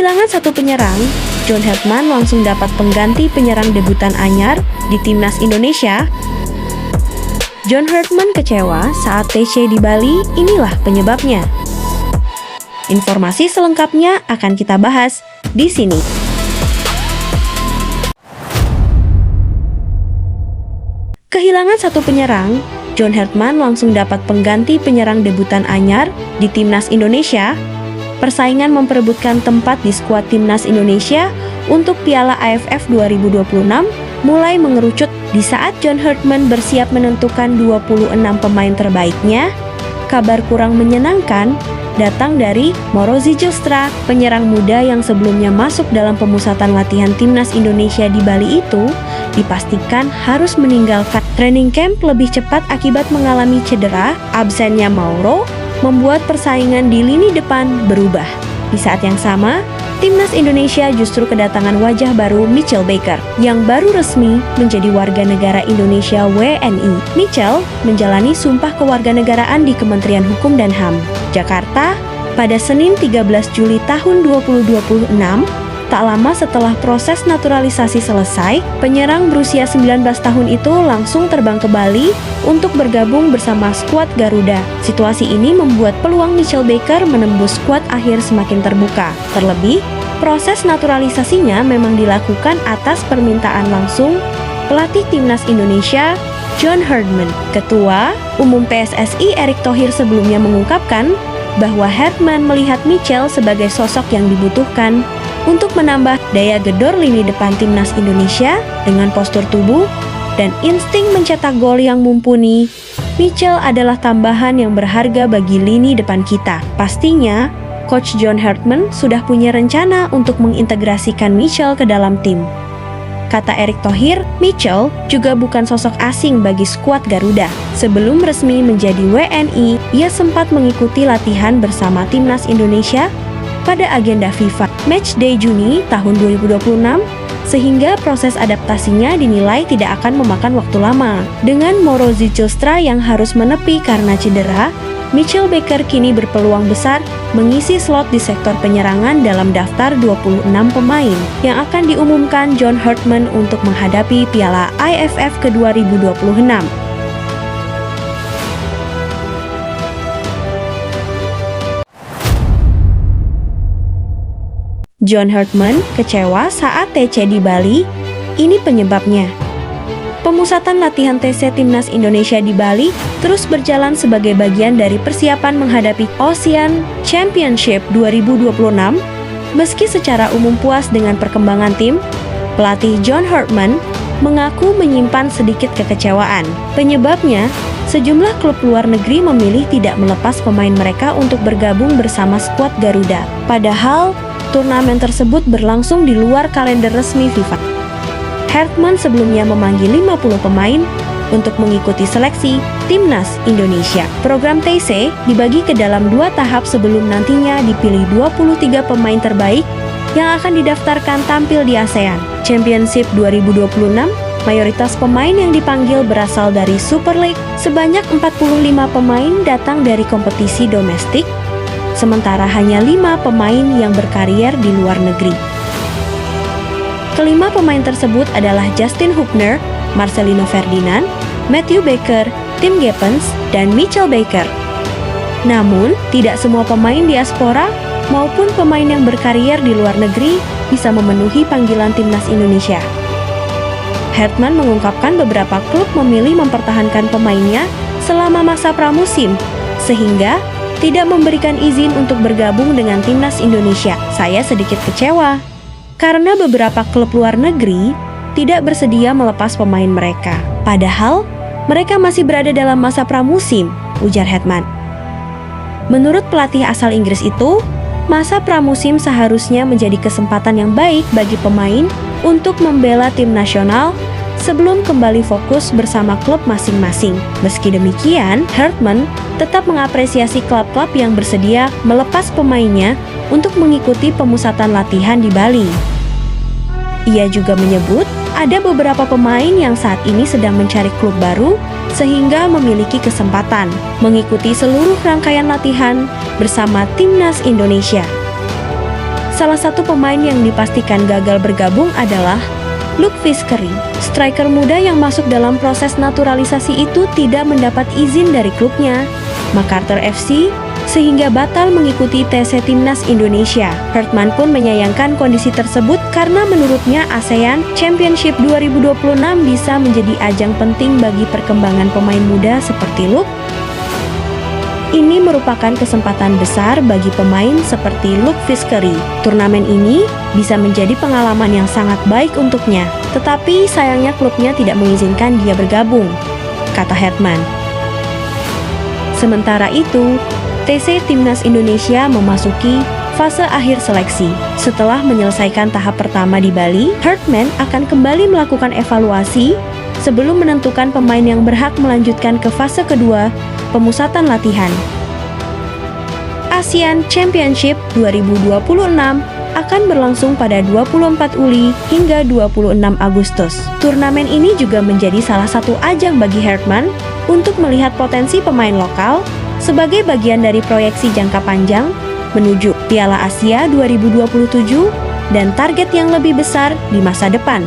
Kehilangan satu penyerang, John Hartman langsung dapat pengganti penyerang debutan anyar di timnas Indonesia. John Hartman kecewa saat TC di Bali, inilah penyebabnya. Informasi selengkapnya akan kita bahas di sini. Kehilangan satu penyerang, John Hartman langsung dapat pengganti penyerang debutan anyar di timnas Indonesia. Persaingan memperebutkan tempat di skuad timnas Indonesia untuk Piala AFF 2026 mulai mengerucut di saat John Hartman bersiap menentukan 26 pemain terbaiknya. Kabar kurang menyenangkan datang dari Moro Zijilstra, penyerang muda yang sebelumnya masuk dalam pemusatan latihan timnas Indonesia di Bali itu dipastikan harus meninggalkan training camp lebih cepat akibat mengalami cedera. Absennya Mauro membuat persaingan di lini depan berubah. Di saat yang sama, timnas Indonesia justru kedatangan wajah baru, Mitchell Baker, yang baru resmi menjadi warga negara Indonesia WNI. Mitchell menjalani sumpah kewarganegaraan di Kementerian Hukum dan HAM, Jakarta, pada Senin 13 Juli tahun 2026. Tak lama setelah proses naturalisasi selesai, penyerang berusia 19 tahun itu langsung terbang ke Bali untuk bergabung bersama skuad Garuda. Situasi ini membuat peluang Mitchell Baker menembus skuad akhir semakin terbuka. Terlebih, proses naturalisasinya memang dilakukan atas permintaan langsung pelatih timnas Indonesia, John Hartman. Ketua Umum PSSI Erick Thohir sebelumnya mengungkapkan bahwa Hartman melihat Mitchell sebagai sosok yang dibutuhkan untuk menambah daya gedor lini depan timnas Indonesia dengan postur tubuh dan insting mencetak gol yang mumpuni. Mitchell adalah tambahan yang berharga bagi lini depan kita. Pastinya, Coach John Hartman sudah punya rencana untuk mengintegrasikan Mitchell ke dalam tim. Kata Erick Thohir, Mitchell juga bukan sosok asing bagi skuad Garuda. Sebelum resmi menjadi WNI, ia sempat mengikuti latihan bersama timnas Indonesia pada agenda FIFA Matchday Juni tahun 2026, sehingga proses adaptasinya dinilai tidak akan memakan waktu lama. Dengan Moro Zijilstra yang harus menepi karena cedera, Mitchell Baker kini berpeluang besar mengisi slot di sektor penyerangan dalam daftar 26 pemain yang akan diumumkan John Hartman untuk menghadapi Piala AFF ke-2026. John Hartman kecewa saat TC di Bali, ini penyebabnya. Pemusatan latihan TC Timnas Indonesia di Bali terus berjalan sebagai bagian dari persiapan menghadapi Ocean Championship 2026. Meski secara umum puas dengan perkembangan tim, pelatih John Hartman mengaku menyimpan sedikit kekecewaan. Penyebabnya, sejumlah klub luar negeri memilih tidak melepas pemain mereka untuk bergabung bersama skuad Garuda. Padahal, turnamen tersebut berlangsung di luar kalender resmi FIFA. Hartman sebelumnya memanggil 50 pemain untuk mengikuti seleksi Timnas Indonesia. Program TC dibagi ke dalam 2 tahap sebelum nantinya dipilih 23 pemain terbaik yang akan didaftarkan tampil di ASEAN Championship 2026. Mayoritas pemain yang dipanggil berasal dari Super League, sebanyak 45 pemain datang dari kompetisi domestik, sementara hanya 5 pemain yang berkarier di luar negeri. Kelima pemain tersebut adalah Justin Hubner, Marcelino Ferdinand, Matthew Baker, Tim Geppens, dan Mitchell Baker. Namun, tidak semua pemain diaspora maupun pemain yang berkarier di luar negeri bisa memenuhi panggilan timnas Indonesia. Hartman mengungkapkan beberapa klub memilih mempertahankan pemainnya selama masa pramusim, sehingga tidak memberikan izin untuk bergabung dengan timnas Indonesia. Saya sedikit kecewa karena beberapa klub luar negeri tidak bersedia melepas pemain mereka. Padahal, mereka masih berada dalam masa pramusim, ujar Hartman. Menurut pelatih asal Inggris itu, masa pramusim seharusnya menjadi kesempatan yang baik bagi pemain untuk membela tim nasional sebelum kembali fokus bersama klub masing-masing. Meski demikian, Hartman tetap mengapresiasi klub-klub yang bersedia melepas pemainnya untuk mengikuti pemusatan latihan di Bali. Ia juga menyebut ada beberapa pemain yang saat ini sedang mencari klub baru sehingga memiliki kesempatan mengikuti seluruh rangkaian latihan bersama timnas Indonesia. Salah satu pemain yang dipastikan gagal bergabung adalah Luke Fiskery. Striker muda yang masuk dalam proses naturalisasi itu tidak mendapat izin dari klubnya, MacArthur FC, sehingga batal mengikuti TC Timnas Indonesia. Hartman pun menyayangkan kondisi tersebut karena menurutnya ASEAN Championship 2026 bisa menjadi ajang penting bagi perkembangan pemain muda seperti Luke. Ini merupakan kesempatan besar bagi pemain seperti Luke Fiskery. Turnamen ini bisa menjadi pengalaman yang sangat baik untuknya, tetapi sayangnya klubnya tidak mengizinkan dia bergabung, kata Hartman. Sementara itu, TC Timnas Indonesia memasuki fase akhir seleksi. Setelah menyelesaikan tahap pertama di Bali, Hartman akan kembali melakukan evaluasi sebelum menentukan pemain yang berhak melanjutkan ke fase kedua, pemusatan latihan. ASEAN Championship 2026 akan berlangsung pada 24 Juli hingga 26 Agustus. Turnamen ini juga menjadi salah satu ajang bagi Hartman untuk melihat potensi pemain lokal sebagai bagian dari proyeksi jangka panjang menuju Piala Asia 2027 dan target yang lebih besar di masa depan.